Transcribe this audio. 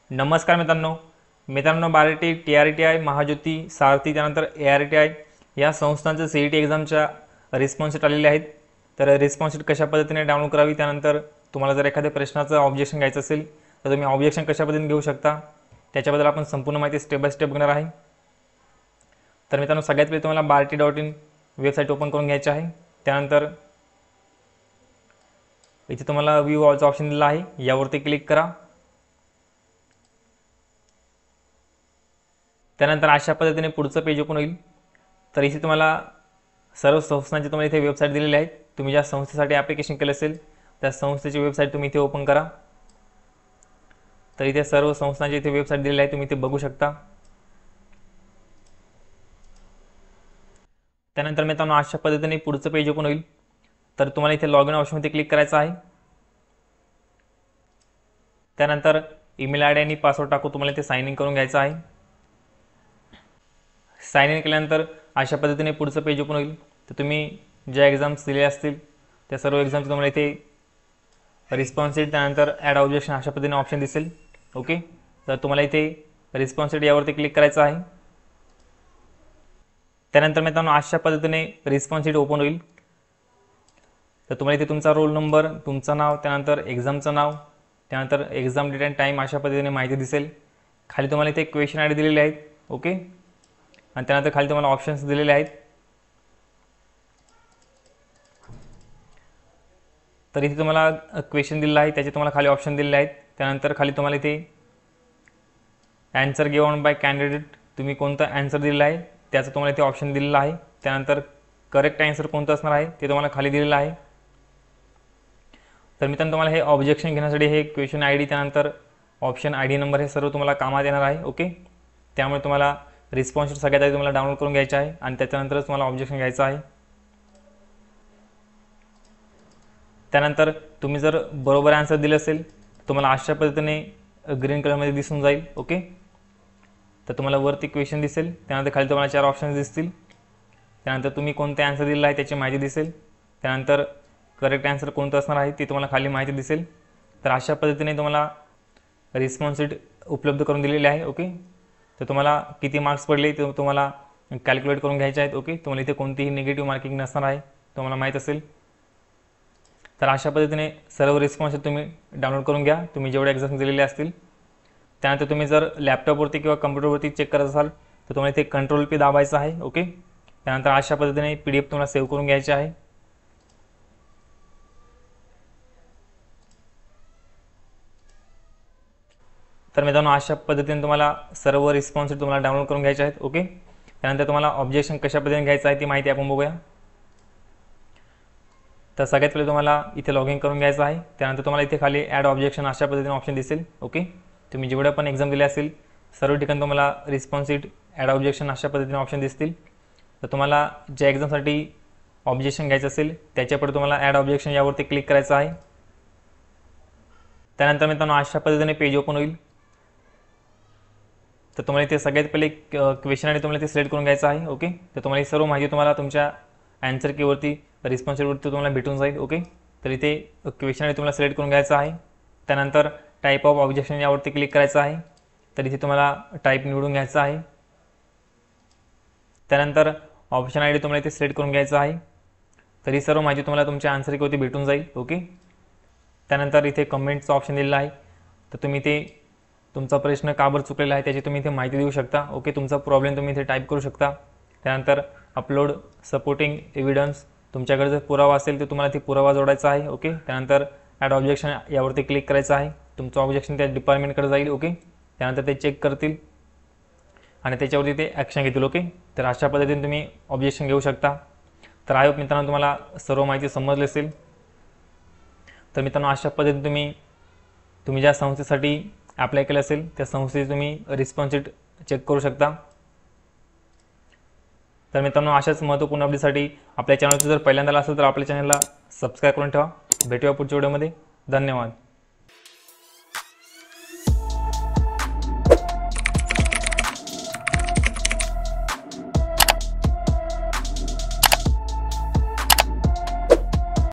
नमस्कार मित्रांनो Barty TRTI Mahajyoti सारथी त्यानंतर ARTI या संस्थांचे CET एक्झामच्या रिस्पॉन्स शीट आलेले आहेत। तर रिस्पॉन्स शीट कशा पद्धतीने डाउनलोड करावी, त्यानंतर तुम्हाला जर एखाद्या प्रश्नाचं ऑब्जेक्शन घ्यायचं असेल तर तुम्ही ऑब्जेक्शन कशा पद्धतीने घेऊ शकता त्याच्याबद्दल आपण संपूर्ण माहिती स्टेप बाय स्टेप बघणार आहे। तर मित्रांनो सगळ्यात पहिले तुम्हाला barty.in वेबसाईट ओपन करून घ्यायची आहे। त्यानंतर इथे तुम्हाला व्ह्यू ऑलचा ऑप्शन दिला आहे, यावरती क्लिक करा। त्यानंतर अशा पद्धतीने पुढचं पेज ओपन होईल। तर इथे तुम्हाला सर्व संस्थांची तुम्हाला इथे वेबसाईट दिलेली आहे। तुम्ही ज्या संस्थेसाठी ॲप्लिकेशन केलं असेल त्या संस्थेची वेबसाईट तुम्ही इथे ओपन करा। तर इथे सर्व संस्थांची इथे वेबसाईट दिलेली आहे, तुम्ही इथे बघू शकता। त्यानंतर मित्रांनो अशा पद्धतीने पुढचं पेज ओपन होईल। तर तुम्हाला इथे लॉग इन ऑप्शनमध्ये क्लिक करायचं आहे। त्यानंतर ईमेल आयडी आणि पासवर्ड टाकून तुम्हाला इथे साइन इन करून घ्यायचं आहे। साइन इन केल्यानंतर अशा पद्धतीने पुढचं पेज ओपन होईल। तर तुम्ही ज्या एक्झाम्स दिले असतील त्या सर्व एक्झाम्सचे तुम्हाला इथे रिस्पॉन्स शीट त्यानंतर ॲड ऑब्जेक्शन अशा पद्धतीने ऑप्शन दिसेल। ओके, तर तुम्हाला इथे रिस्पॉन्स शीट यावरती क्लिक करायचं आहे। त्यानंतर मित्रांनो अशा पद्धतीने रिस्पॉन्स शीट ओपन होईल। तर तुम्हाला इथे तुमचा रोल नंबर, तुमचं नाव, त्यानंतर एक्झामचं नाव, त्यानंतर एक्झाम डेट अँड टाईम अशा पद्धतीने माहिती दिसेल। खाली तुम्हाला इथे क्वेश्चन आय डी दिलेले आहेत। ओके, आणि त्यानंतर खाली तुम्हाला ऑप्शन्स दिलेले आहेत। तर इथे तुम्हाला क्वेश्चन दिलेला आहे, त्याचे तुम्हाला खाली ऑप्शन दिलेले आहेत। त्यानंतर खाली तुम्हाला इथे ॲन्सर गिव्हन बाय कॅन्डिडेट, तुम्ही कोणता ॲन्सर दिलेला आहे त्याचं तुम्हाला इथे ऑप्शन दिलेला आहे। त्यानंतर करेक्ट ॲन्सर कोणतं असणार आहे ते तुम्हाला खाली दिलेलं आहे। तर मित्रांनो तुम्हाला हे ऑब्जेक्शन घेण्यासाठी हे क्वेश्चन आय डी त्यानंतर ऑप्शन आय डी नंबर हे सर्व तुम्हाला कामात येणार आहे। ओके, त्यामुळे तुम्हाला रिस्पॉन्स शीट सगळ्यात आधी तुम्हाला डाउनलोड करून घ्यायचं आहे आणि त्याच्यानंतरच तुम्हाला ऑब्जेक्शन घ्यायचं आहे। त्यानंतर तुम्ही जर बरोबर आन्सर दिले असेल तुम्हाला अशा पद्धतीने ग्रीन कलरमध्ये दिसून जाईल। ओके, तर तुम्हाला वरती क्वेश्चन दिसेल, त्यानंतर खाली तुम्हाला 4 ऑप्शन्स दिसतील। त्यानंतर तुम्ही कोणते आन्सर दिलेला आहे त्याची माहिती दिसेल। त्यानंतर करेक्ट आन्सर कोणतं असणार आहे ती तुम्हाला खाली माहिती दिसेल। तर अशा पद्धतीने तुम्हाला रिस्पॉन्स शीट उपलब्ध करून दिलेली आहे। ओके, तर तुम्हाला किती मार्क्स पडले ते तुम्हाला कॅल्क्युलेट करून घ्यायचे आहेत। ओके, तुम्हाला इथे कोणतीही निगेटिव्ह मार्किंग नसणार आहे, तुम्हाला माहीत असेल। तर अशा पद्धतीने सर्व रिस्पॉन्स शीट तुम्ही डाउनलोड करून घ्या, तुम्ही जेवढे एक्झाम्स दिलेले असतील। त्यानंतर तुम्ही जर लॅपटॉपवरती किंवा कम्प्युटरवरती चेक करत असाल तर तुम्हाला इथे कंट्रोल P दाबायचं आहे। ओके, त्यानंतर अशा पद्धतीने PDF तुम्हाला सेव्ह करून घ्यायची आहे। तर मित्रांनो अशा पद्धतीने तुम्हाला सर्व रिस्पॉन्स शीट तुम्हाला डाउनलोड करून घ्यायचे आहेत। ओके, त्यानंतर तुम्हाला ऑब्जेक्शन कशा पद्धतीने घ्यायचं आहे ती माहिती आपण बघूया। तर सगळ्यात पहिले तुम्हाला इथे लॉग इन करून घ्यायचं आहे। त्यानंतर तुम्हाला इथे खाली ॲड ऑब्जेक्शन अशा पद्धतीने ऑप्शन दिसेल। ओके, तुम्ही जेवढे पण एक्झाम दिले असेल सर्व ठिकाणी तुम्हाला रिस्पॉन्स शीट ॲड ऑब्जेक्शन अशा पद्धतीने ऑप्शन दिसतील। तर तुम्हाला ज्या एक्झामसाठी ऑब्जेक्शन घ्यायचं असेल त्याच्यापुढे तुम्हाला ॲड ऑब्जेक्शन यावरती क्लिक करायचं आहे। त्यानंतर मित्रांनो अशा पद्धतीने पेज ओपन होईल। तर तुम्हाला इथे सगळ्यात पहिले क्वेश्चन आणि तुम्हाला इथे सिलेक्ट करून घ्यायचं आहे। ओके, तर तुम्हाला ही सर्व माहिती तुम्हाला तुमच्या ॲन्सर कीवरती रिस्पॉन्स शीटवरती तुम्हाला भेटून जाईल। ओके, तर इथे क्वेश्चन आणि तुम्हाला सिलेक्ट करून घ्यायचं आहे। त्यानंतर टाईप ऑफ ऑब्जेक्शन यावरती क्लिक करायचं आहे। तर इथे तुम्हाला टाईप निवडून घ्यायचं आहे। त्यानंतर ऑप्शन आय डी तुम्हाला इथे सिलेक्ट करून घ्यायचं आहे। तर ही सर्व माहिती तुम्हाला तुमच्या ॲन्सर कीवरती भेटून जाईल। ओके, त्यानंतर इथे कमेंटचं ऑप्शन दिलेलं आहे। तर तुम्ही ते तुमचा प्रश्न का बरं चुकलेला आहे त्याची तुम्ही इथे माहिती देऊ शकता। ओके, तुमचा प्रॉब्लेम तुम्ही इथे टाईप करू शकता। त्यानंतर अपलोड सपोर्टिंग एव्हिडन्स, तुमच्याकडे जर पुरावा असेल तर तुम्हाला ती पुरावा जोडायचा आहे। ओके, त्यानंतर ॲड ऑब्जेक्शन यावरती क्लिक करायचं आहे। तुमचं ऑब्जेक्शन त्या डिपार्टमेंटकडे जाईल। ओके, त्यानंतर ते चेक करतील आणि त्याच्यावरती ते ॲक्शन घेतील। ओके, तर अशा पद्धतीने तुम्ही ऑब्जेक्शन घेऊ शकता। तर आय होप मित्रांनो तुम्हाला सर्व माहिती समजली असेल। तर मित्रांनो अशा पद्धतीने तुम्ही ज्या संस्थेसाठी अप्लाय केलं असेल त्या संस्थेची तुम्ही रिस्पॉन्स शीट चेक करू शकता। तर मित्रांनो अशाच महत्त्वपूर्ण अपडेटसाठी आपल्या चॅनलचं जर पहिल्यांदा असेल तर आपल्या चॅनलला सबस्क्राईब करून ठेवा। भेटूया पुढच्या व्हिडिओमध्ये। धन्यवाद।